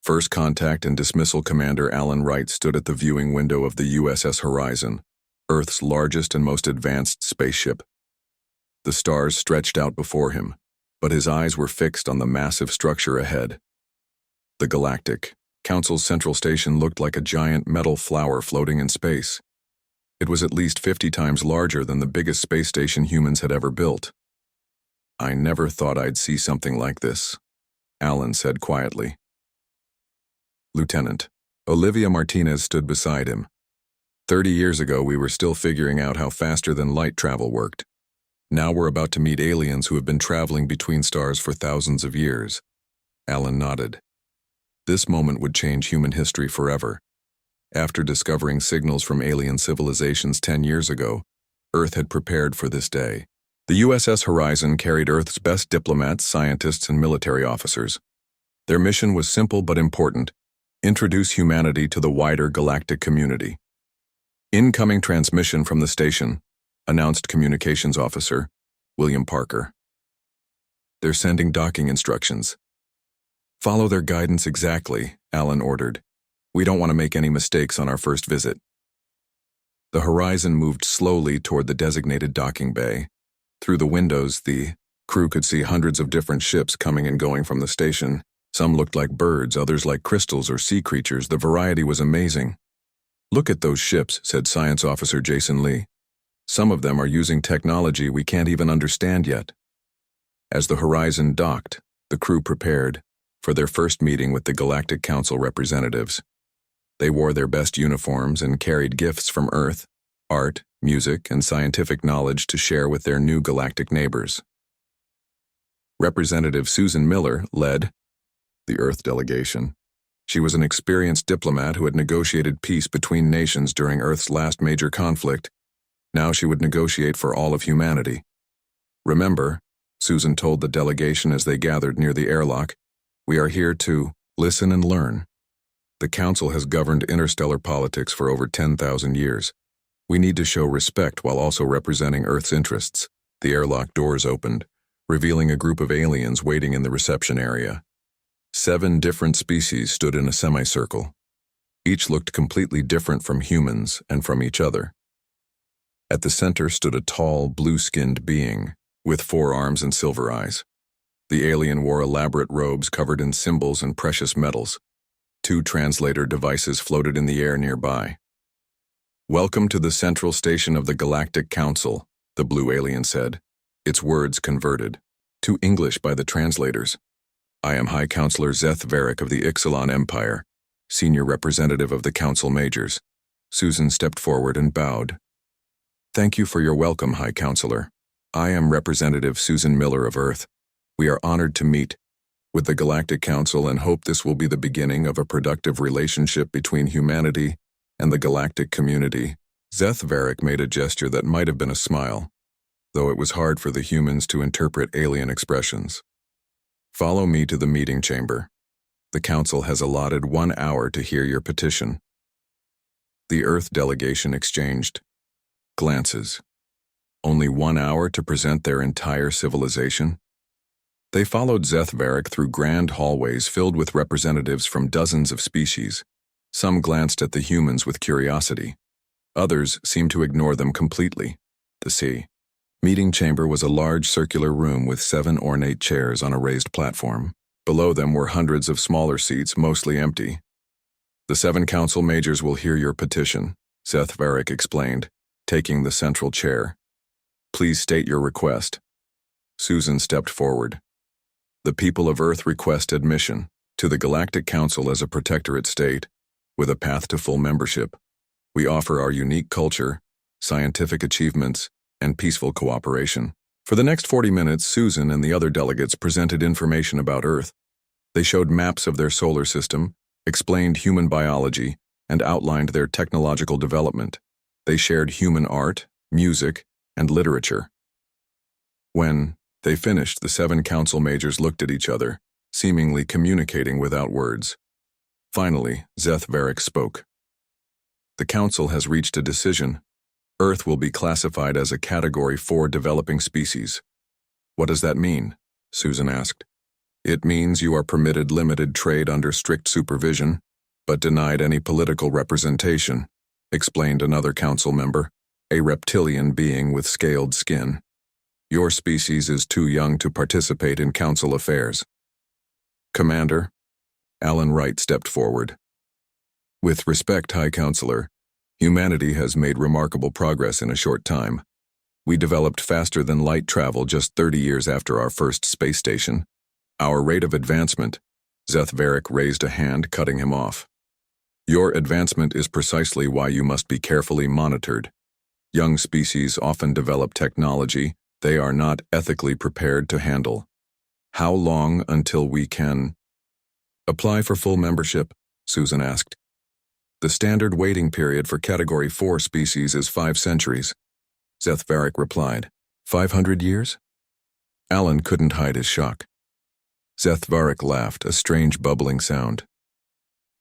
First Contact and Dismissal Commander Alan Wright stood at the viewing window of the USS Horizon, Earth's largest and most advanced spaceship. The stars stretched out before him, but his eyes were fixed on the massive structure ahead. The Galactic Council's central station looked like a giant metal flower floating in space. It was at least 50 times larger than the biggest space station humans had ever built. "I never thought I'd see something like this," Alan said quietly. Lieutenant Olivia Martinez stood beside him. 30 years ago, we were still figuring out how faster-than-light travel worked. Now we're about to meet aliens who have been traveling between stars for thousands of years. Alan nodded. This moment would change human history forever. After discovering signals from alien civilizations 10 years ago, Earth had prepared for this day. The USS Horizon carried Earth's best diplomats, scientists, and military officers. Their mission was simple but important: introduce humanity to the wider galactic community. "Incoming transmission from the station," announced Communications Officer William Parker. "They're sending docking instructions." "Follow their guidance exactly," Alan ordered. "We don't want to make any mistakes on our first visit." The Horizon moved slowly toward the designated docking bay. Through the windows, the crew could see hundreds of different ships coming and going from the station. Some looked like birds, others like crystals or sea creatures. The variety was amazing. "Look at those ships," said Science Officer Jason Lee. "Some of them are using technology we can't even understand yet." As the Horizon docked, the crew prepared for their first meeting with the Galactic Council representatives. They wore their best uniforms and carried gifts from Earth, art, music, and scientific knowledge to share with their new galactic neighbors. Representative Susan Miller led the Earth delegation. She was an experienced diplomat who had negotiated peace between nations during Earth's last major conflict. Now she would negotiate for all of humanity. "Remember," Susan told the delegation as they gathered near the airlock, "we are here to listen and learn. The Council has governed interstellar politics for over 10,000 years. We need to show respect while also representing Earth's interests." The airlock doors opened, revealing a group of aliens waiting in the reception area. 7 different species stood in a semicircle. Each looked completely different from humans and from each other. At the center stood a tall, blue-skinned being with 4 arms and silver eyes. The alien wore elaborate robes covered in symbols and precious metals. 2 translator devices floated in the air nearby. "Welcome to the central station of the Galactic Council," the blue alien said, its words converted to English by the translators. "I am High Counselor Zeth Varric of the Ixalan Empire, senior representative of the Council Majors." Susan stepped forward and bowed. "Thank you for your welcome, High Counselor. I am Representative Susan Miller of Earth. We are honored to meet with the Galactic Council and hope this will be the beginning of a productive relationship between humanity and the galactic community." Zeth Varric made a gesture that might have been a smile, though it was hard for the humans to interpret alien expressions. "Follow me to the meeting chamber. The Council has allotted 1 hour to hear your petition." The Earth delegation exchanged glances. Only 1 hour to present their entire civilization? They followed Zeth Varric through grand hallways filled with representatives from dozens of species. Some glanced at the humans with curiosity. Others seemed to ignore them completely. The meeting chamber was a large circular room with 7 ornate chairs on a raised platform. Below them were hundreds of smaller seats, mostly empty. "The 7 council majors will hear your petition," Zeth Varric explained, taking the central chair. "Please state your request." Susan stepped forward. "The people of Earth request admission to the Galactic Council as a protectorate state, with a path to full membership. We offer our unique culture, scientific achievements, and peaceful cooperation." For the next 40 minutes, Susan and the other delegates presented information about Earth. They showed maps of their solar system, explained human biology, and outlined their technological development. They shared human art, music, and literature. When they finished, the 7 council majors looked at each other, seemingly communicating without words. Finally, Zeth Varric spoke. "The Council has reached a decision. Earth will be classified as a Category 4 developing species." "What does that mean?" Susan asked. It means you are permitted limited trade under strict supervision, but denied any political representation, explained another council member, a reptilian being with scaled skin. Your species is too young to participate in council affairs. Commander, Alan Wright stepped forward. With respect, High Counselor, humanity has made remarkable progress in a short time. We developed faster than light travel just 30 years after our first space station. Our rate of advancement, Zeth Varric raised a hand, cutting him off. Your advancement is precisely why you must be carefully monitored. Young species often develop technology they are not ethically prepared to handle. How long until we can apply for full membership? Susan asked. The standard waiting period for Category 4 species is 5 centuries. Zeth Varric replied. 500 years? Alan couldn't hide his shock. Zeth Varric laughed, a strange bubbling sound.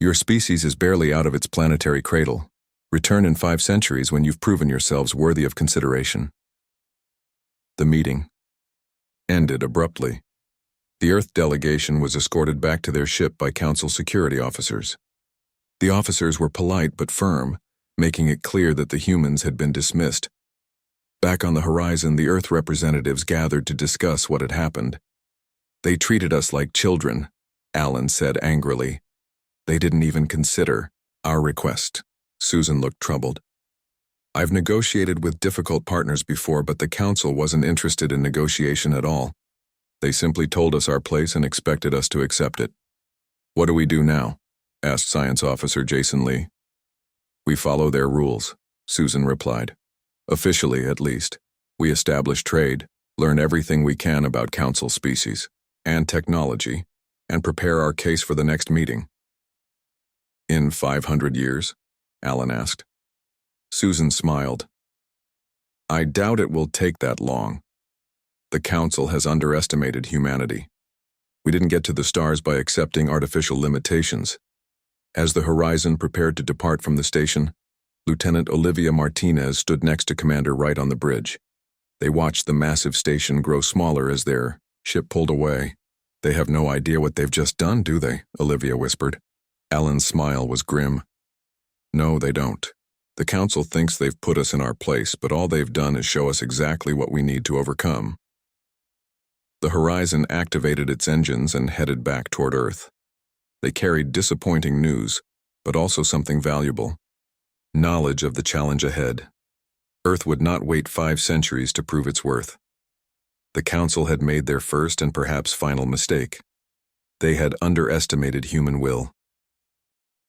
Your species is barely out of its planetary cradle. Return in 5 centuries when you've proven yourselves worthy of consideration. The meeting ended abruptly. The Earth delegation was escorted back to their ship by Council security officers. The officers were polite but firm, making it clear that the humans had been dismissed. Back on the horizon, the Earth representatives gathered to discuss what had happened. They treated us like children, Alan said angrily. They didn't even consider our request. Susan looked troubled. I've negotiated with difficult partners before, but the Council wasn't interested in negotiation at all. They simply told us our place and expected us to accept it. What do we do now? Asked Science Officer Jason Lee. We follow their rules, Susan replied. Officially, at least, we establish trade, learn everything we can about Council species and technology, and prepare our case for the next meeting. In 500 years? Alan asked. Susan smiled. I doubt it will take that long. The Council has underestimated humanity. We didn't get to the stars by accepting artificial limitations. As the Horizon prepared to depart from the station, Lieutenant Olivia Martinez stood next to Commander Wright on the bridge. They watched the massive station grow smaller as their ship pulled away. They have no idea what they've just done, do they? Olivia whispered. Alan's smile was grim. No, they don't. The Council thinks they've put us in our place, but all they've done is show us exactly what we need to overcome. The Horizon activated its engines and headed back toward Earth. They carried disappointing news, but also something valuable. Knowledge of the challenge ahead. Earth would not wait 5 centuries to prove its worth. The Council had made their first and perhaps final mistake. They had underestimated human will.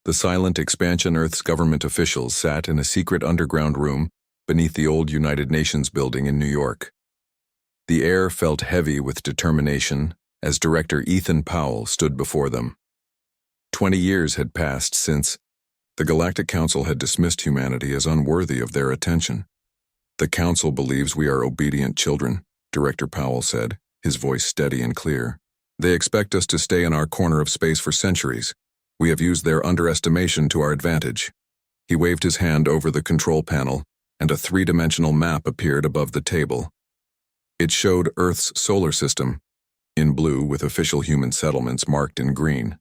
The silent expansion Earth's government officials sat in a secret underground room beneath the old United Nations building in New York. The air felt heavy with determination as Director Ethan Powell stood before them. 20 years had passed since the Galactic Council had dismissed humanity as unworthy of their attention. The Council believes we are obedient children, Director Powell said, his voice steady and clear. They expect us to stay in our corner of space for centuries. We have used their underestimation to our advantage. He waved his hand over the control panel, and a 3-dimensional map appeared above the table. It showed Earth's solar system, in blue with official human settlements marked in green.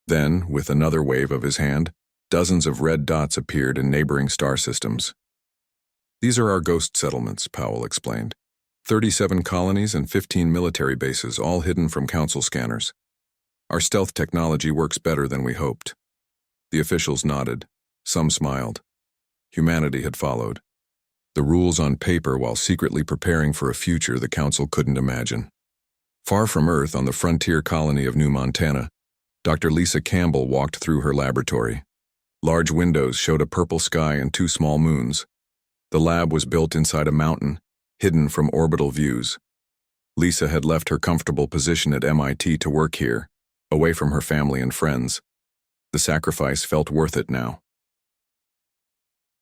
Then, with another wave of his hand, dozens of red dots appeared in neighboring star systems. These are our ghost settlements, Powell explained. 37 colonies and 15 military bases, all hidden from Council scanners. Our stealth technology works better than we hoped. The officials nodded. Some smiled. Humanity had followed. The rules on paper while secretly preparing for a future the Council couldn't imagine. Far from Earth, on the frontier colony of New Montana, Dr. Lisa Campbell walked through her laboratory. Large windows showed a purple sky and 2 small moons. The lab was built inside a mountain, hidden from orbital views. Lisa had left her comfortable position at MIT to work here, away from her family and friends. The sacrifice felt worth it now.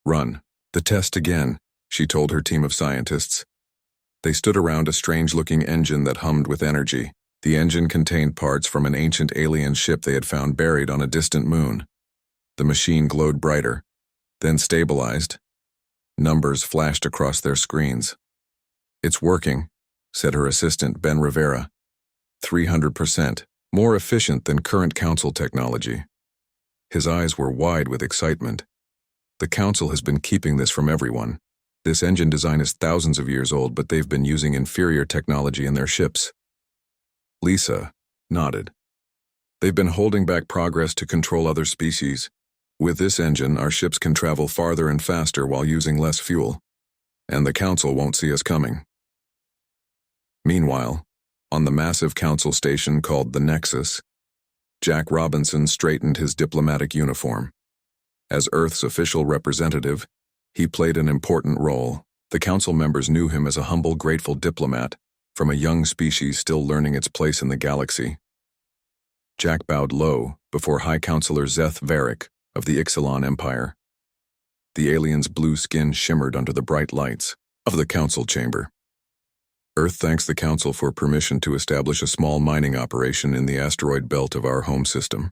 Run the test again, she told her team of scientists. They stood around a strange-looking engine that hummed with energy. The engine contained parts from an ancient alien ship they had found buried on a distant moon. The machine glowed brighter, then stabilized. Numbers flashed across their screens. It's working, said her assistant, Ben Rivera. 300%, more efficient than current Council technology. His eyes were wide with excitement. The Council has been keeping this from everyone. This engine design is thousands of years old, but they've been using inferior technology in their ships. Lisa nodded. They've been holding back progress to control other species. With this engine, our ships can travel farther and faster while using less fuel, and the Council won't see us coming. Meanwhile, on the massive Council station called the Nexus, Jack Robinson straightened his diplomatic uniform. As Earth's official representative, he played an important role. The Council members knew him as a humble, grateful diplomat from a young species still learning its place in the galaxy. Jack bowed low before High Counselor Zeth Varric of the Ixalan Empire. The alien's blue skin shimmered under the bright lights of the Council chamber. Earth thanks the Council for permission to establish a small mining operation in the asteroid belt of our home system,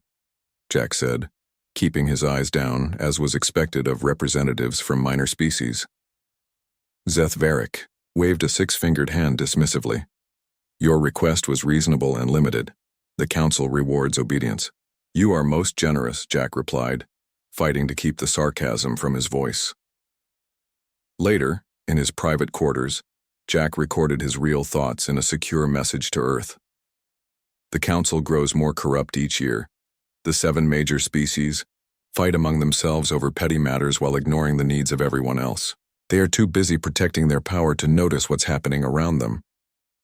Jack said, keeping his eyes down, as was expected of representatives from minor species. Zeth Varric waved a six-fingered hand dismissively. Your request was reasonable and limited. The Council rewards obedience. You are most generous, Jack replied, fighting to keep the sarcasm from his voice. Later, in his private quarters, Jack recorded his real thoughts in a secure message to Earth. The Council grows more corrupt each year. The 7 major species fight among themselves over petty matters while ignoring the needs of everyone else. They are too busy protecting their power to notice what's happening around them.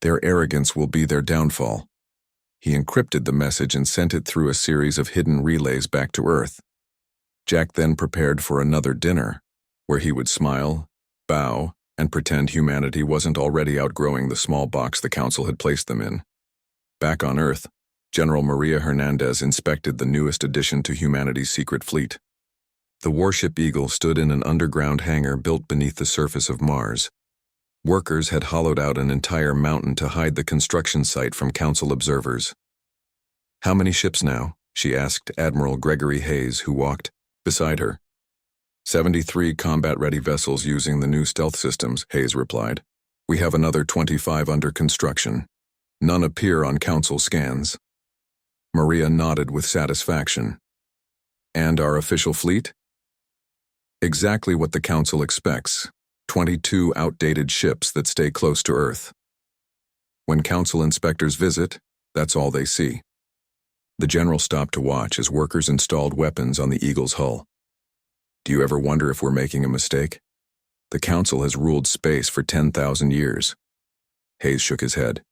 Their arrogance will be their downfall. He encrypted the message and sent it through a series of hidden relays back to Earth. Jack then prepared for another dinner, where he would smile, bow, and pretend humanity wasn't already outgrowing the small box the Council had placed them in. Back on Earth, General Maria Hernandez inspected the newest addition to humanity's secret fleet. The warship Eagle stood in an underground hangar built beneath the surface of Mars. Workers had hollowed out an entire mountain to hide the construction site from Council observers. How many ships now? She asked Admiral Gregory Hayes, who walked beside her. 73 combat-ready vessels using the new stealth systems, Hayes replied. We have another 25 under construction. None appear on Council scans. Maria nodded with satisfaction. And our official fleet? Exactly what the Council expects. 22 outdated ships that stay close to Earth. When Council inspectors visit, that's all they see. The general stopped to watch as workers installed weapons on the Eagle's hull. Do you ever wonder if we're making a mistake? The Council has ruled space for 10,000 years. Hayes shook his head.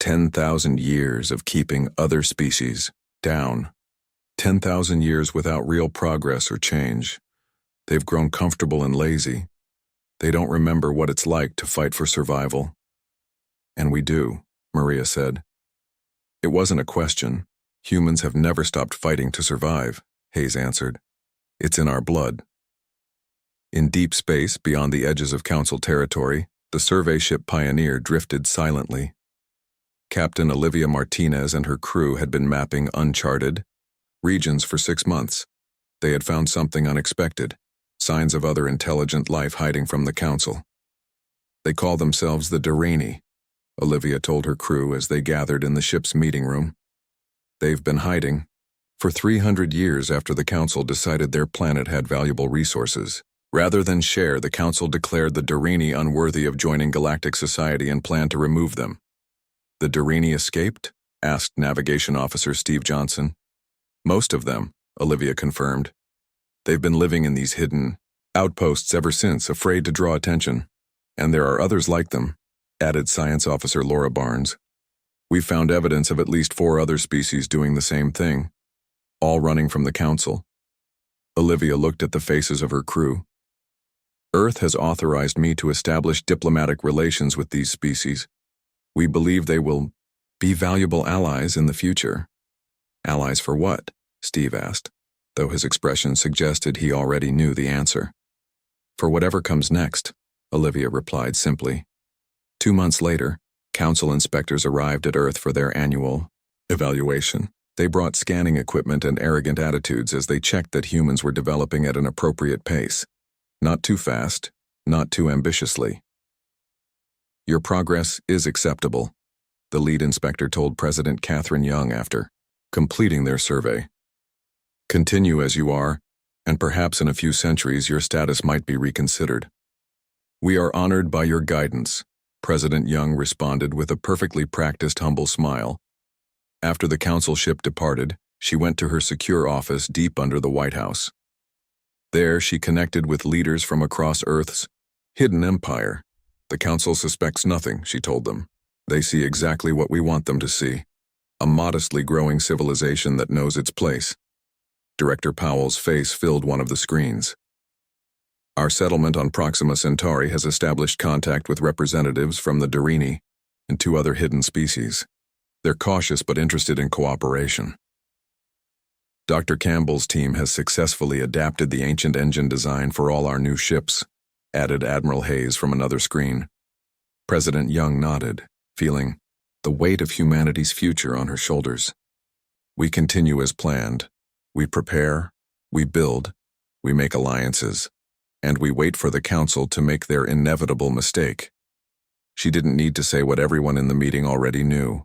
10,000 years of keeping other species down. 10,000 years without real progress or change. They've grown comfortable and lazy. They don't remember what it's like to fight for survival. And we do, Maria said. It wasn't a question. Humans have never stopped fighting to survive, Hayes answered. It's in our blood. In deep space, beyond the edges of Council territory, the survey ship Pioneer drifted silently. Captain Olivia Martinez and her crew had been mapping uncharted regions for 6 months. They had found something unexpected, signs of other intelligent life hiding from the Council. They call themselves the Durrani, Olivia told her crew as they gathered in the ship's meeting room. They've been hiding for 300 years after the Council decided their planet had valuable resources. Rather than share, the Council declared the Durrani unworthy of joining galactic society and planned to remove them. The Durrani escaped? Asked Navigation Officer Steve Johnson. Most of them, Olivia confirmed. They've been living in these hidden outposts ever since, afraid to draw attention. And there are others like them, added Science Officer Laura Barnes. We've found evidence of at least 4 other species doing the same thing, all running from the Council. Olivia looked at the faces of her crew. Earth has authorized me to establish diplomatic relations with these species. We believe they will be valuable allies in the future. Allies for what? Steve asked, though his expression suggested he already knew the answer. For whatever comes next, Olivia replied simply. 2 months later, Council inspectors arrived at Earth for their annual evaluation. They brought scanning equipment and arrogant attitudes as they checked that humans were developing at an appropriate pace. Not too fast, not too ambitiously. Your progress is acceptable. the lead inspector told President Catherine Young after completing their survey. Continue as you are, and perhaps in a few centuries your status might be reconsidered. We are honored by your guidance, President Young responded with a perfectly practiced humble smile. After the council ship departed, she went to her secure office deep under the White House. There she connected with leaders from across Earth's hidden empire. The council suspects nothing, she told them. They see exactly what we want them to see. A modestly growing civilization that knows its place. Director Powell's face filled one of the screens. Our settlement on Proxima Centauri has established contact with representatives from the Darini and 2 other hidden species. They're cautious but interested in cooperation. Dr. Campbell's team has successfully adapted the ancient engine design for all our new ships, added Admiral Hayes from another screen. President Young nodded, feeling the weight of humanity's future on her shoulders. We continue as planned. We prepare, we build, we make alliances, and we wait for the council to make their inevitable mistake. She didn't need to say what everyone in the meeting already knew.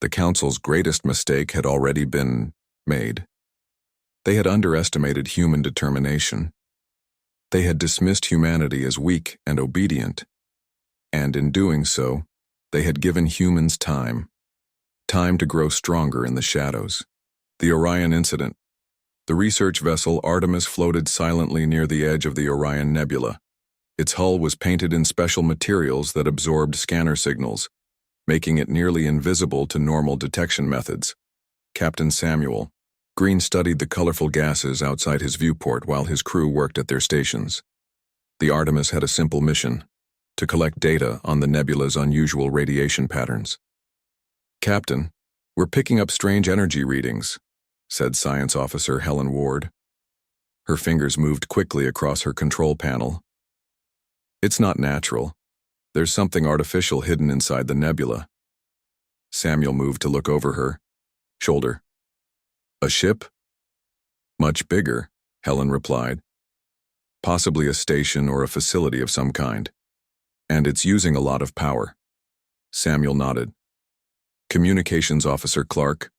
The council's greatest mistake had already been made. They had underestimated human determination. They had dismissed humanity as weak and obedient, and in doing so, they had given humans time to grow stronger in the shadows. The Orion Incident. The research vessel Artemis floated silently near the edge of the Orion Nebula. Its hull was painted in special materials that absorbed scanner signals, making it nearly invisible to normal detection methods. Captain Samuel Green studied the colorful gases outside his viewport while his crew worked at their stations. The Artemis had a simple mission: to collect data on the nebula's unusual radiation patterns. Captain, we're picking up strange energy readings, said Science Officer Helen Ward. Her fingers moved quickly across her control panel. It's not natural. There's something artificial hidden inside the nebula. Samuel moved to look over her shoulder. A ship? Much bigger, Helen replied. Possibly a station or a facility of some kind. And it's using a lot of power. Samuel nodded. Communications Officer Clark,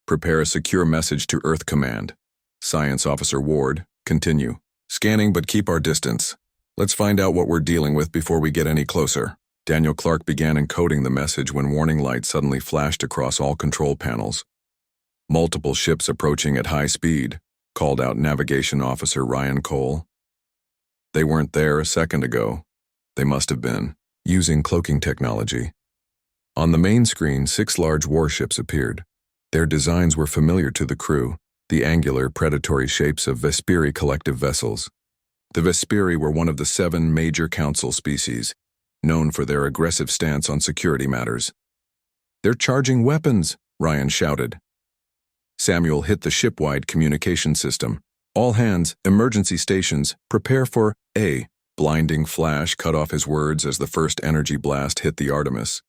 prepare a secure message to Earth Command. Science Officer Ward, continue. Scanning but keep our distance. Let's find out what we're dealing with before we get any closer. Daniel Clark began encoding the message when warning lights suddenly flashed across all control panels. Multiple ships approaching at high speed, called out Navigation Officer Ryan Cole. They weren't there a second ago. They must have been using cloaking technology. On the main screen, 6 large warships appeared. Their designs were familiar to the crew, the angular, predatory shapes of Vesperi collective vessels. The Vesperi were one of the 7 major council species, known for their aggressive stance on security matters. They're charging weapons, Ryan shouted. Samuel hit the ship-wide communication system. All hands, emergency stations, prepare for a blinding flash cut off his words as the first energy blast hit the Artemis.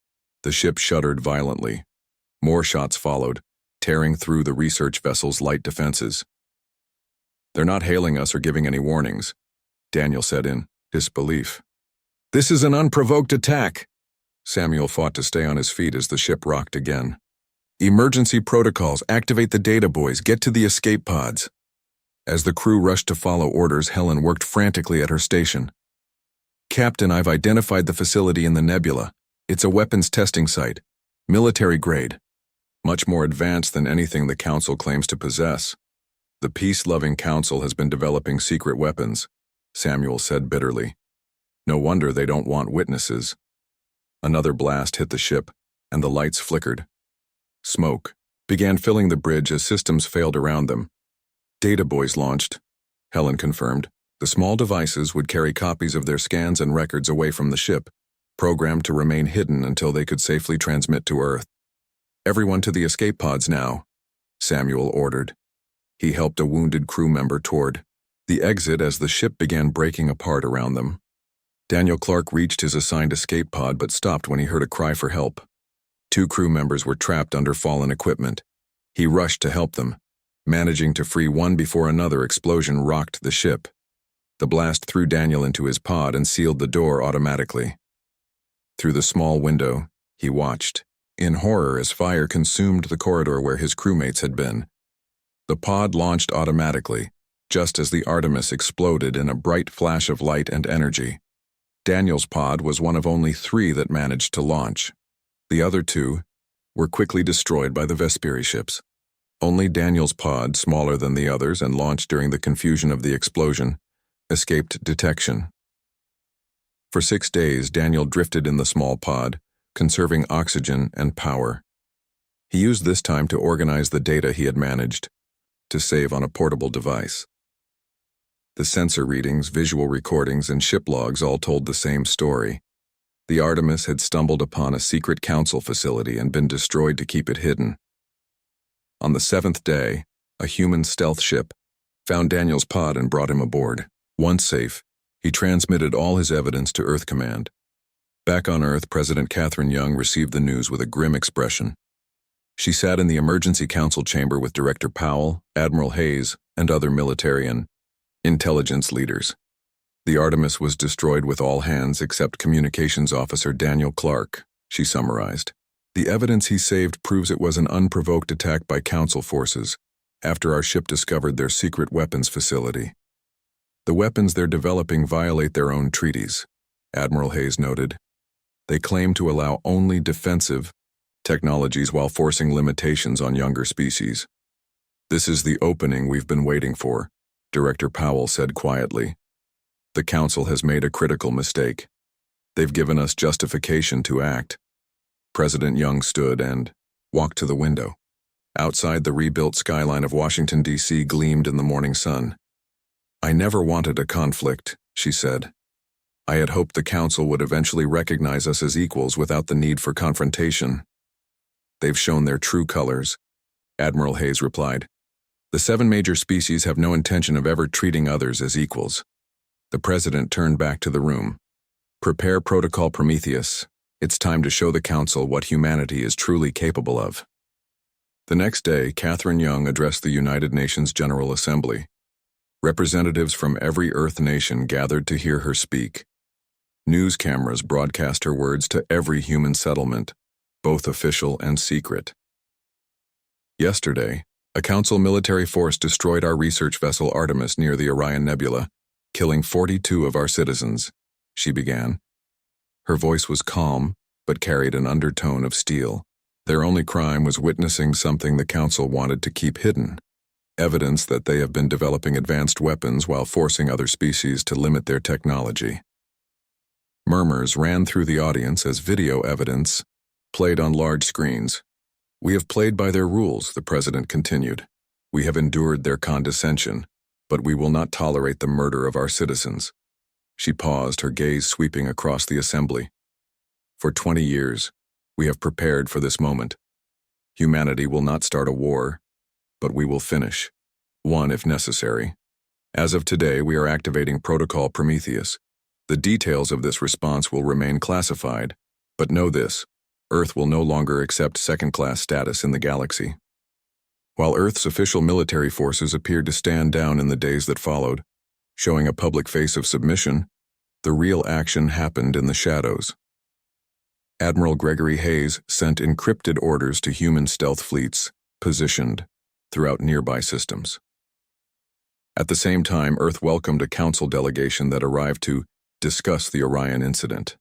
The ship shuddered violently. More shots followed, tearing through the research vessel's light defenses. They're not hailing us or giving any warnings, Daniel said in disbelief. This is an unprovoked attack. Samuel fought to stay on his feet as the ship rocked again. Emergency protocols, activate the data boys, get to the escape pods. As the crew rushed to follow orders, Helen worked frantically at her station. Captain, I've identified the facility in the nebula. It's a weapons testing site, military grade. Much more advanced than anything the Council claims to possess. The peace-loving Council has been developing secret weapons, Samuel said bitterly. No wonder they don't want witnesses. Another blast hit the ship, and the lights flickered. Smoke began filling the bridge as systems failed around them. Data boys launched, Helen confirmed. The small devices would carry copies of their scans and records away from the ship, programmed to remain hidden until they could safely transmit to Earth. Everyone to the escape pods now, Samuel ordered. He helped a wounded crew member toward the exit as the ship began breaking apart around them. Daniel Clark reached his assigned escape pod but stopped when he heard a cry for help. 2 crew members were trapped under fallen equipment. He rushed to help them, managing to free one before another explosion rocked the ship. The blast threw Daniel into his pod and sealed the door automatically. Through the small window, he watched, in horror as fire consumed the corridor where his crewmates had been. The pod launched automatically, just as the Artemis exploded in a bright flash of light and energy. Daniel's pod was one of only 3 that managed to launch. The other 2 were quickly destroyed by the Vesperi ships. Only Daniel's pod, smaller than the others and launched during the confusion of the explosion, escaped detection. For 6 days, Daniel drifted in the small pod, conserving oxygen and power. He used this time to organize the data he had managed to save on a portable device. The sensor readings, visual recordings, and ship logs all told the same story. The Artemis had stumbled upon a secret council facility and been destroyed to keep it hidden. On the 7th day, a human stealth ship found Daniel's pod and brought him aboard. Once safe, he transmitted all his evidence to Earth Command. Back on Earth, President Catherine Young received the news with a grim expression. She sat in the emergency council chamber with Director Powell, Admiral Hayes, and other military and intelligence leaders. The Artemis was destroyed with all hands except Communications Officer Daniel Clark, she summarized. The evidence he saved proves it was an unprovoked attack by Council forces after our ship discovered their secret weapons facility. The weapons they're developing violate their own treaties, Admiral Hayes noted. They claim to allow only defensive technologies while forcing limitations on younger species. This is the opening we've been waiting for, Director Powell said quietly. The Council has made a critical mistake. They've given us justification to act. President Young stood and walked to the window. Outside, the rebuilt skyline of Washington, D.C. gleamed in the morning sun. I never wanted a conflict, she said. I had hoped the Council would eventually recognize us as equals without the need for confrontation. They've shown their true colors, Admiral Hayes replied. The 7 major species have no intention of ever treating others as equals. The President turned back to the room. Prepare Protocol Prometheus. It's time to show the Council what humanity is truly capable of. The next day, Catherine Young addressed the United Nations General Assembly. Representatives from every Earth nation gathered to hear her speak. News cameras broadcast her words to every human settlement, both official and secret. Yesterday, a Council military force destroyed our research vessel Artemis near the Orion Nebula, killing 42 of our citizens, she began. Her voice was calm, but carried an undertone of steel. Their only crime was witnessing something the Council wanted to keep hidden, evidence that they have been developing advanced weapons while forcing other species to limit their technology. Murmurs ran through the audience as video evidence played on large screens. We have played by their rules, the President continued. We have endured their condescension, but we will not tolerate the murder of our citizens. She paused, her gaze sweeping across the assembly. For 20 years, we have prepared for this moment. Humanity will not start a war, but we will finish. One if necessary. As of today, we are activating Protocol Prometheus. The details of this response will remain classified, but know this, Earth will no longer accept second-class status in the galaxy. While Earth's official military forces appeared to stand down in the days that followed, showing a public face of submission, the real action happened in the shadows. Admiral Gregory Hayes sent encrypted orders to human stealth fleets positioned throughout nearby systems. At the same time, Earth welcomed a Council delegation that arrived to discuss the Orion incident.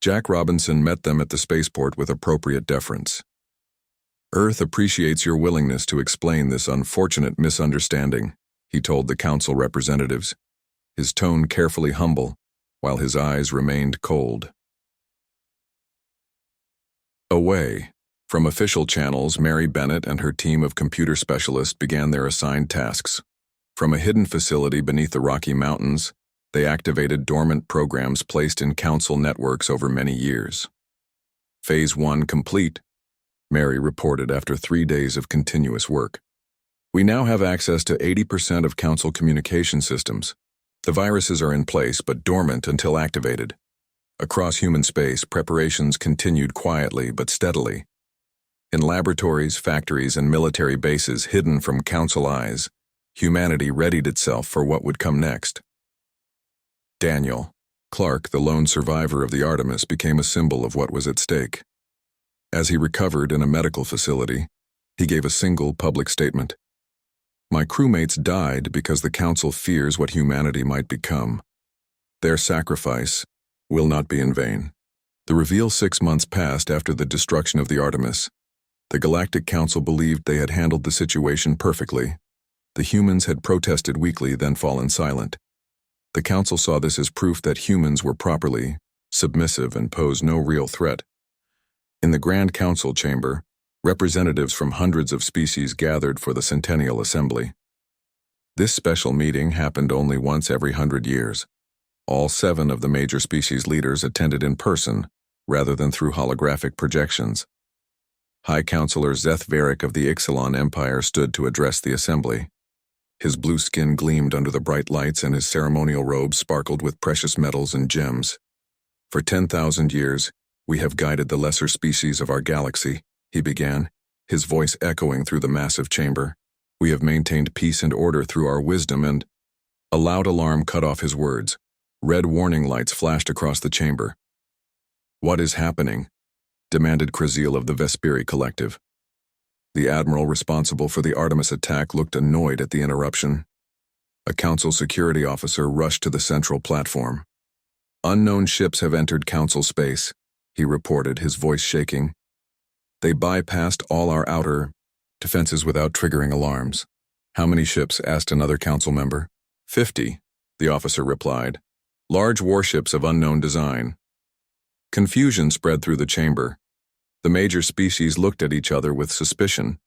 Jack Robinson met them at the spaceport with appropriate deference. Earth appreciates your willingness to explain this unfortunate misunderstanding, he told the Council representatives, his tone carefully humble, while his eyes remained cold. Away. From official channels, Mary Bennett and her team of computer specialists began their assigned tasks. From a hidden facility beneath the Rocky Mountains, they activated dormant programs placed in Council networks over many years. Phase 1 complete, Mary reported after 3 days of continuous work. We now have access to 80% of Council communication systems. The viruses are in place but dormant until activated. Across human space, preparations continued quietly but steadily. In laboratories, factories, and military bases hidden from Council eyes, humanity readied itself for what would come next. Daniel Clark, the lone survivor of the Artemis, became a symbol of what was at stake. As he recovered in a medical facility, he gave a single public statement. My crewmates died because the Council fears what humanity might become. Their sacrifice will not be in vain. The reveal 6 months passed after the destruction of the Artemis. The Galactic Council believed they had handled the situation perfectly. The humans had protested weakly, then fallen silent. The Council saw this as proof that humans were properly submissive and posed no real threat. In the Grand Council chamber, representatives from hundreds of species gathered for the Centennial Assembly. This special meeting happened only once every 100 years. All 7 of the major species leaders attended in person, rather than through holographic projections. High Counselor Zeth Varric of the Ixalan Empire stood to address the assembly. His blue skin gleamed under the bright lights and his ceremonial robes sparkled with precious metals and gems. For 10,000 years, we have guided the lesser species of our galaxy, he began, his voice echoing through the massive chamber. We have maintained peace and order through our wisdom and... A loud alarm cut off his words. Red warning lights flashed across the chamber. What is happening? Demanded Krasil of the Vesperi Collective. The admiral responsible for the Artemis attack looked annoyed at the interruption. A council security officer rushed to the central platform. Unknown ships have entered council space, he reported, his voice shaking. They bypassed all our outer defenses without triggering alarms. How many ships? Asked another council member. 50, the officer replied. Large warships of unknown design. Confusion spread through the chamber. The major species looked at each other with suspicion,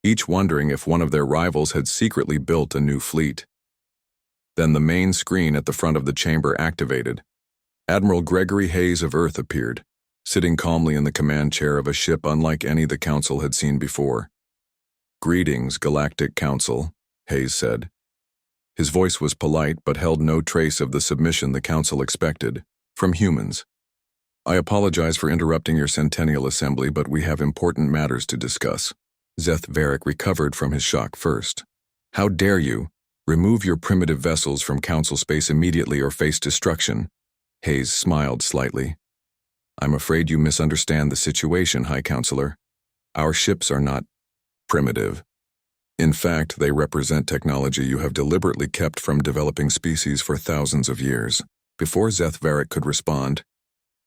each wondering if one of their rivals had secretly built a new fleet. Then the main screen at the front of the chamber activated. Admiral Gregory Hayes of Earth appeared, sitting calmly in the command chair of a ship unlike any the Council had seen before. Greetings, Galactic Council, Hayes said. His voice was polite but held no trace of the submission the Council expected, from humans. I apologize for interrupting your Centennial Assembly, but we have important matters to discuss. Zeth Varric recovered from his shock first. How dare you? Remove your primitive vessels from Council space immediately or face destruction. Hayes smiled slightly. I'm afraid you misunderstand the situation, High Counselor. Our ships are not primitive. In fact, they represent technology you have deliberately kept from developing species for thousands of years. Before Zeth Varric could respond,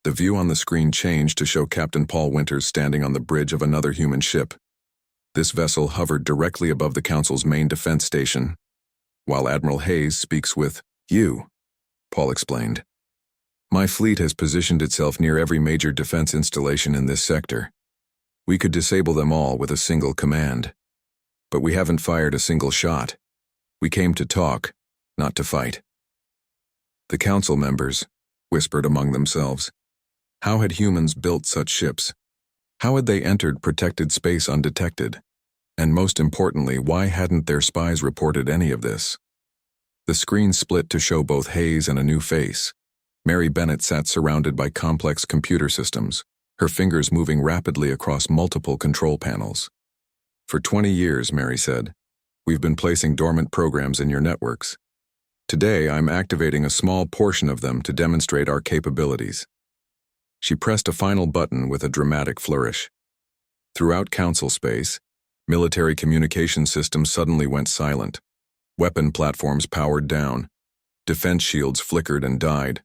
the view on the screen changed to show Captain Paul Winters standing on the bridge of another human ship. This vessel hovered directly above the Council's main defense station. While Admiral Hayes speaks with you, Paul explained. My fleet has positioned itself near every major defense installation in this sector. We could disable them all with a single command. But we haven't fired a single shot. We came to talk, not to fight. The Council members whispered among themselves. How had humans built such ships? How had they entered protected space undetected? And most importantly, why hadn't their spies reported any of this? The screen split to show both Hayes and a new face. Mary Bennett sat surrounded by complex computer systems, her fingers moving rapidly across multiple control panels. For 20 years, Mary said, we've been placing dormant programs in your networks. Today, I'm activating a small portion of them to demonstrate our capabilities. She pressed a final button with a dramatic flourish. Throughout Council space, military communication systems suddenly went silent. Weapon platforms powered down. Defense shields flickered and died.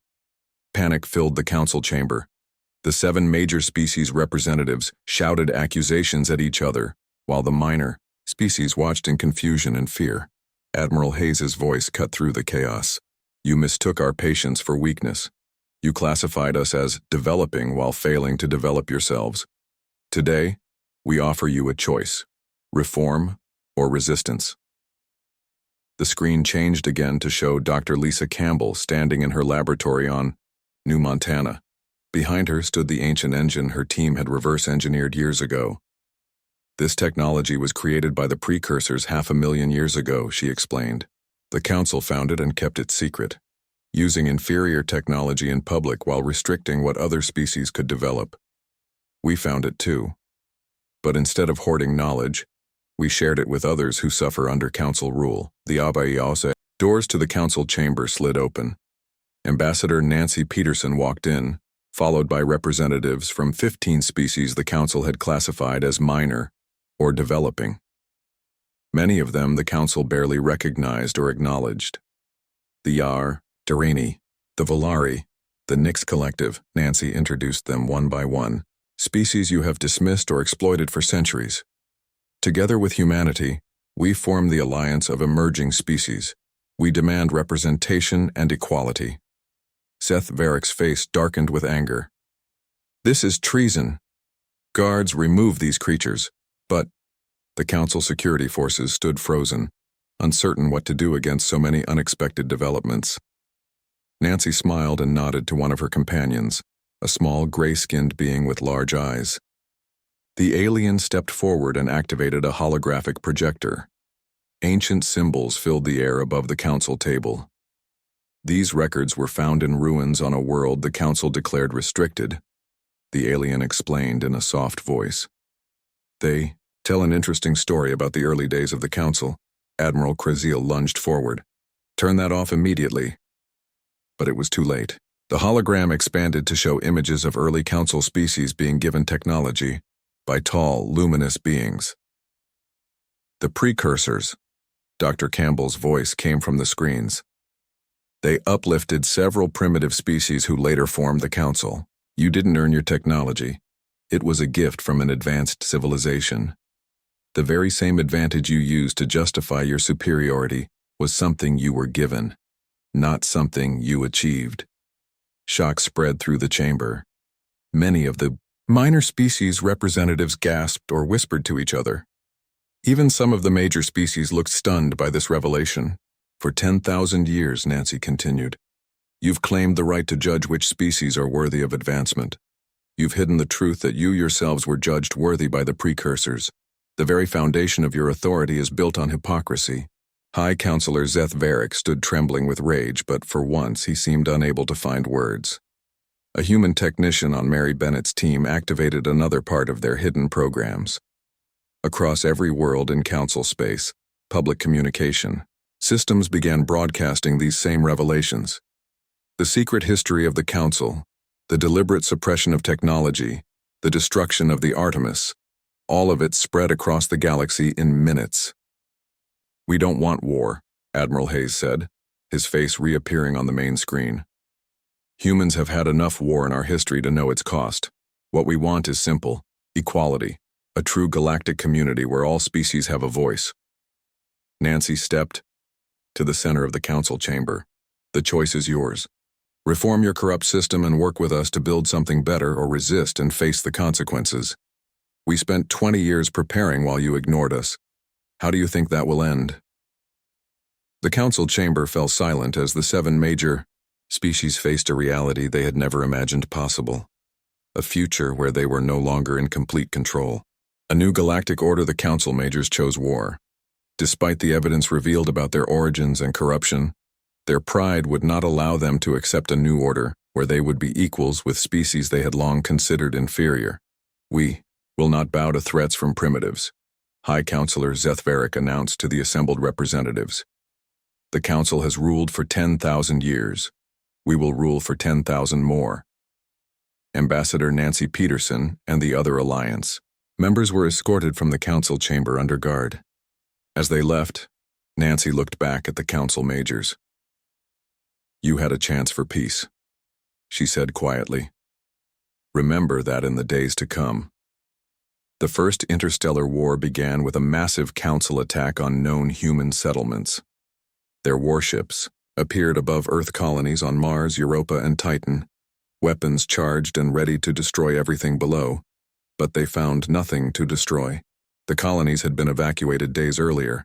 Panic filled the Council chamber. The 7 major species representatives shouted accusations at each other, while the minor species watched in confusion and fear. Admiral Hayes's voice cut through the chaos. You mistook our patience for weakness. You classified us as developing while failing to develop yourselves. Today, we offer you a choice: reform or resistance. The screen changed again to show Dr. Lisa Campbell standing in her laboratory on New Montana. Behind her stood the ancient engine her team had reverse-engineered years ago. This technology was created by the precursors 500,000 years ago, she explained. The Council found it and kept it secret, using inferior technology in public while restricting what other species could develop. We found it too. But instead of hoarding knowledge, we shared it with others who suffer under Council rule. The Abayause. Doors to the Council chamber slid open. Ambassador Nancy Peterson walked in, followed by representatives from 15 species the Council had classified as minor or developing. Many of them the Council barely recognized or acknowledged. The Yar, Darini, the Volari, the Nyx Collective. Nancy introduced them one by one, species you have dismissed or exploited for centuries. Together with humanity, we form the alliance of emerging species. We demand representation and equality. Seth Varrick's face darkened with anger. This is treason. Guards, remove these creatures. But the Council security forces stood frozen, uncertain what to do against so many unexpected developments. Nancy smiled and nodded to one of her companions, a small gray-skinned being with large eyes. The alien stepped forward and activated a holographic projector. Ancient symbols filled the air above the Council table. These records were found in ruins on a world the Council declared restricted, the alien explained in a soft voice. They tell an interesting story about the early days of the Council. Admiral Kraziel lunged forward. Turn that off immediately. But it was too late. The hologram expanded to show images of early Council species being given technology by tall, luminous beings. The precursors. Dr. Campbell's voice came from the screens. They uplifted several primitive species who later formed the Council. You didn't earn your technology. It was a gift from an advanced civilization. The very same advantage you used to justify your superiority was something you were given, not something you achieved. Shock spread through the chamber. Many of the minor species representatives gasped or whispered to each other. Even some of the major species looked stunned by this revelation. For 10,000 years, Nancy continued, you've claimed the right to judge which species are worthy of advancement. You've hidden the truth that you yourselves were judged worthy by the precursors. The very foundation of your authority is built on hypocrisy. High Counselor Seth Varrick stood trembling with rage, but for once he seemed unable to find words. A human technician on Mary Bennett's team activated another part of their hidden programs. Across every world in Council space, public communication, systems began broadcasting these same revelations. The secret history of the Council, the deliberate suppression of technology, the destruction of the Artemis, all of it spread across the galaxy in minutes. We don't want war, Admiral Hayes said, his face reappearing on the main screen. Humans have had enough war in our history to know its cost. What we want is simple: equality, a true galactic community where all species have a voice. Nancy stepped to the center of the Council chamber. The choice is yours. Reform your corrupt system and work with us to build something better, or resist and face the consequences. We spent 20 years preparing while you ignored us. How do you think that will end? The Council chamber fell silent as the 7 major species faced a reality they had never imagined possible. A future where they were no longer in complete control. A new galactic order. The Council majors chose war. Despite the evidence revealed about their origins and corruption, their pride would not allow them to accept a new order where they would be equals with species they had long considered inferior. We will not bow to threats from primitives, High Counselor Seth Varrick announced to the assembled representatives. The Council has ruled for 10,000 years. We will rule for 10,000 more. Ambassador Nancy Peterson and the other alliance members were escorted from the Council chamber under guard. As they left, Nancy looked back at the Council majors. You had a chance for peace, she said quietly. Remember that in the days to come. The First Interstellar War began with a massive Council attack on known human settlements. Their warships appeared above Earth colonies on Mars, Europa, and Titan, weapons charged and ready to destroy everything below, but they found nothing to destroy. The colonies had been evacuated days earlier,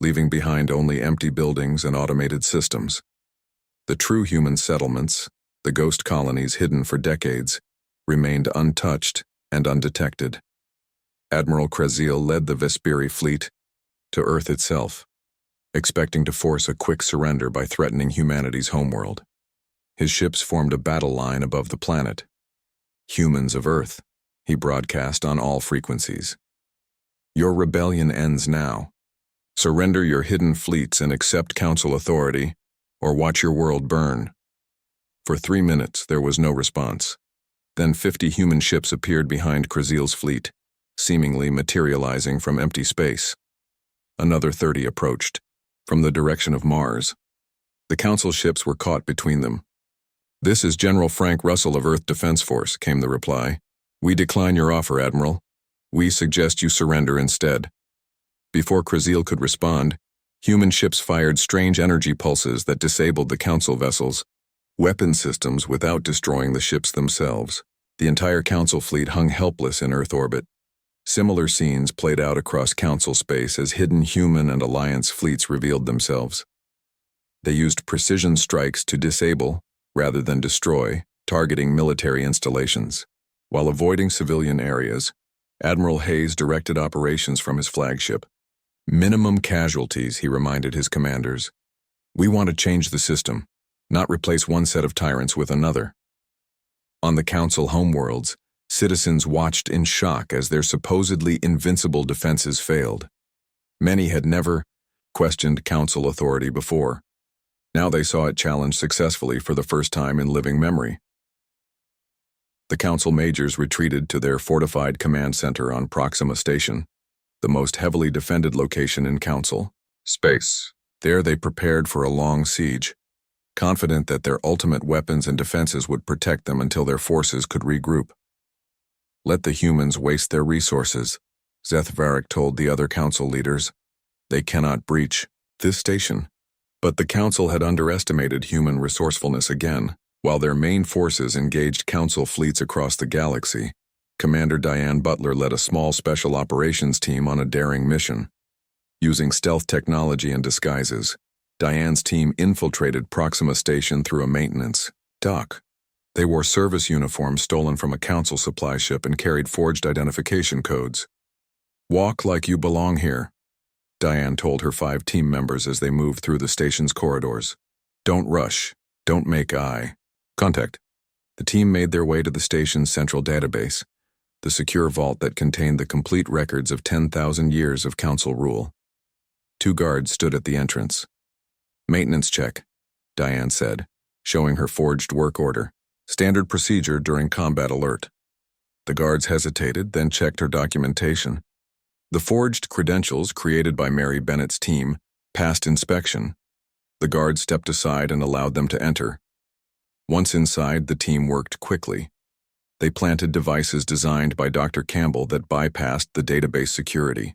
leaving behind only empty buildings and automated systems. The true human settlements, the ghost colonies hidden for decades, remained untouched and undetected. Admiral Kraziel led the Vesperi fleet to Earth itself, expecting to force a quick surrender by threatening humanity's homeworld. His ships formed a battle line above the planet. Humans of Earth, he broadcast on all frequencies. Your rebellion ends now. Surrender your hidden fleets and accept Council authority, or watch your world burn. For 3 minutes, there was no response. Then 50 human ships appeared behind Krasil's fleet, seemingly materializing from empty space. Another 30 approached, from the direction of Mars. The Council ships were caught between them. "This is General Frank Russell of Earth Defense Force," came the reply. "We decline your offer, Admiral. We suggest you surrender instead." Before Krasil could respond, human ships fired strange energy pulses that disabled the Council vessels, weapon systems without destroying the ships themselves. The entire Council fleet hung helpless in Earth orbit. Similar scenes played out across Council space as hidden human and Alliance fleets revealed themselves. They used precision strikes to disable, rather than destroy, targeting military installations. While avoiding civilian areas, Admiral Hayes directed operations from his flagship. "Minimum casualties," he reminded his commanders. "We want to change the system, not replace one set of tyrants with another." On the Council homeworlds, citizens watched in shock as their supposedly invincible defenses failed. Many had never questioned Council authority before. Now they saw it challenged successfully for the first time in living memory. The Council majors retreated to their fortified command center on Proxima Station, the most heavily defended location in Council space. There they prepared for a long siege, confident that their ultimate weapons and defenses would protect them until their forces could regroup. "Let the humans waste their resources," Zeth Varric told the other Council leaders. "They cannot breach this station." But the Council had underestimated human resourcefulness again. While their main forces engaged Council fleets across the galaxy, Commander Diane Butler led a small special operations team on a daring mission. Using stealth technology and disguises, Diane's team infiltrated Proxima Station through a maintenance dock. They wore service uniforms stolen from a Council supply ship and carried forged identification codes. "Walk like you belong here," Diane told her 5 team members as they moved through the station's corridors. "Don't rush. Don't make eye contact." The team made their way to the station's central database, the secure vault that contained the complete records of 10,000 years of Council rule. 2 guards stood at the entrance. "Maintenance check," Diane said, showing her forged work order. "Standard procedure during combat alert." The guards hesitated, then checked her documentation. The forged credentials created by Mary Bennett's team passed inspection. The guards stepped aside and allowed them to enter. Once inside, the team worked quickly. They planted devices designed by Dr. Campbell that bypassed the database security.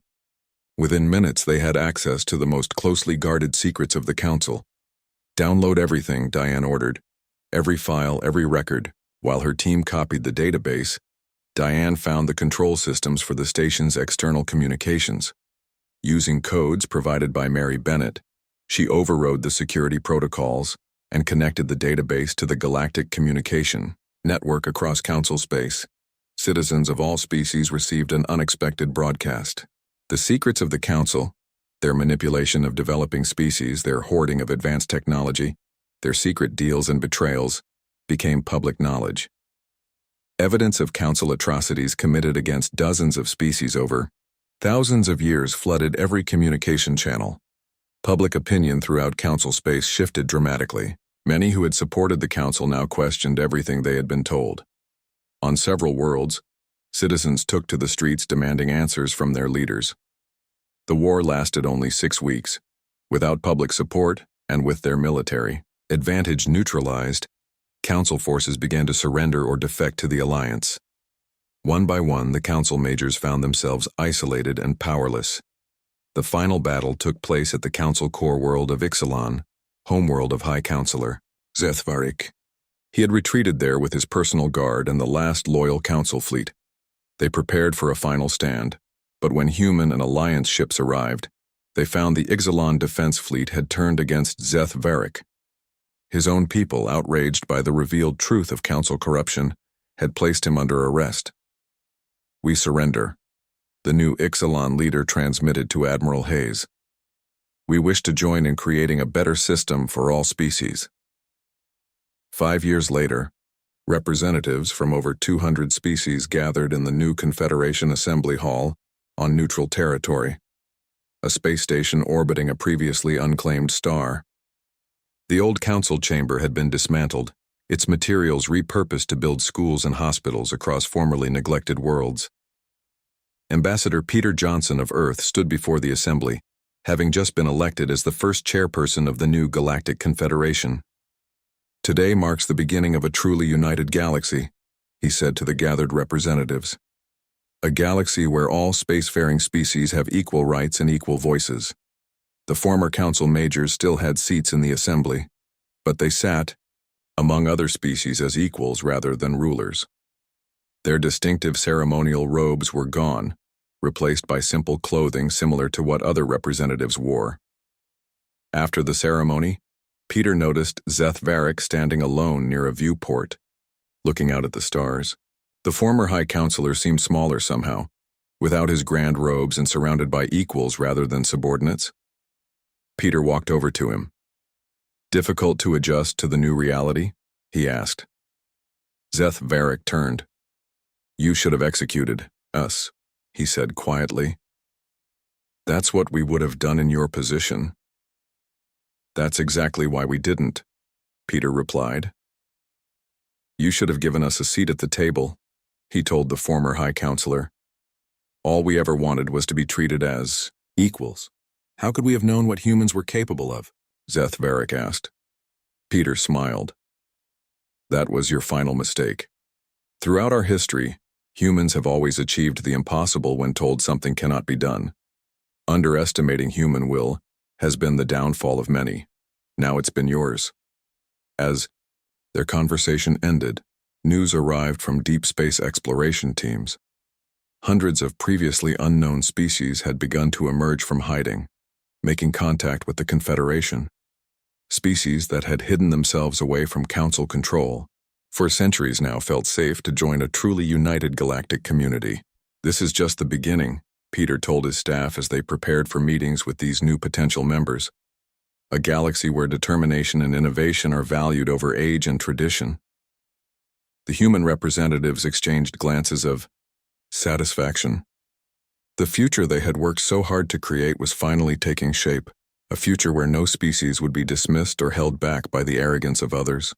Within minutes, they had access to the most closely guarded secrets of the Council. "Download everything," Diane ordered. "Every file, every record." While her team copied the database, Diane found the control systems for the station's external communications. Using codes provided by Mary Bennett, she overrode the security protocols and connected the database to the Galactic Communication network across Council space. Citizens of all species received an unexpected broadcast. The secrets of the Council, their manipulation of developing species, their hoarding of advanced technology, their secret deals and betrayals, became public knowledge. Evidence of Council atrocities committed against dozens of species over thousands of years flooded every communication channel. Public opinion throughout Council space shifted dramatically. Many who had supported the Council now questioned everything they had been told. On several worlds, citizens took to the streets demanding answers from their leaders. The war lasted only 6 weeks. Without public support, and with their military advantage neutralized, Council forces began to surrender or defect to the Alliance. One by one, the Council majors found themselves isolated and powerless. The final battle took place at the Council core world of Ixalan, homeworld of High Counselor Zeth Varric. He had retreated there with his personal guard and the last loyal Council fleet. They prepared for a final stand, but when human and Alliance ships arrived, they found the Ixalan defense fleet had turned against Zeth Varric. His own people, outraged by the revealed truth of Council corruption, had placed him under arrest. "We surrender," the new Ixalan leader transmitted to Admiral Hayes. "We wish to join in creating a better system for all species." 5 years later, representatives from over 200 species gathered in the new Confederation Assembly Hall on neutral territory, a space station orbiting a previously unclaimed star. The old Council chamber had been dismantled, its materials repurposed to build schools and hospitals across formerly neglected worlds. Ambassador Peter Johnson of Earth stood before the assembly, having just been elected as the first chairperson of the new Galactic Confederation. "Today marks the beginning of a truly united galaxy," he said to the gathered representatives. "A galaxy where all spacefaring species have equal rights and equal voices." The former council majors still had seats in the assembly, but they sat, among other species, as equals rather than rulers. Their distinctive ceremonial robes were gone, replaced by simple clothing similar to what other representatives wore. After the ceremony, Peter noticed Zeth Varric standing alone near a viewport, looking out at the stars. The former High Counselor seemed smaller somehow, without his grand robes and surrounded by equals rather than subordinates. Peter walked over to him. "Difficult to adjust to the new reality?" he asked. Zeth Varric turned. "You should have executed us," he said quietly. "That's what we would have done in your position." "That's exactly why we didn't," Peter replied. "You should have given us a seat at the table," he told the former High Counselor. "All we ever wanted was to be treated as equals." "How could we have known what humans were capable of?" Zeth Varric asked. Peter smiled. "That was your final mistake. Throughout our history, humans have always achieved the impossible when told something cannot be done. Underestimating human will has been the downfall of many. Now it's been yours." As their conversation ended, news arrived from deep space exploration teams. Hundreds of previously unknown species had begun to emerge from hiding, making contact with the Confederation. Species that had hidden themselves away from Council control for centuries now felt safe to join a truly united galactic community. "This is just the beginning," Peter told his staff as they prepared for meetings with these new potential members. "A galaxy where determination and innovation are valued over age and tradition." The human representatives exchanged glances of satisfaction. The future they had worked so hard to create was finally taking shape, a future where no species would be dismissed or held back by the arrogance of others.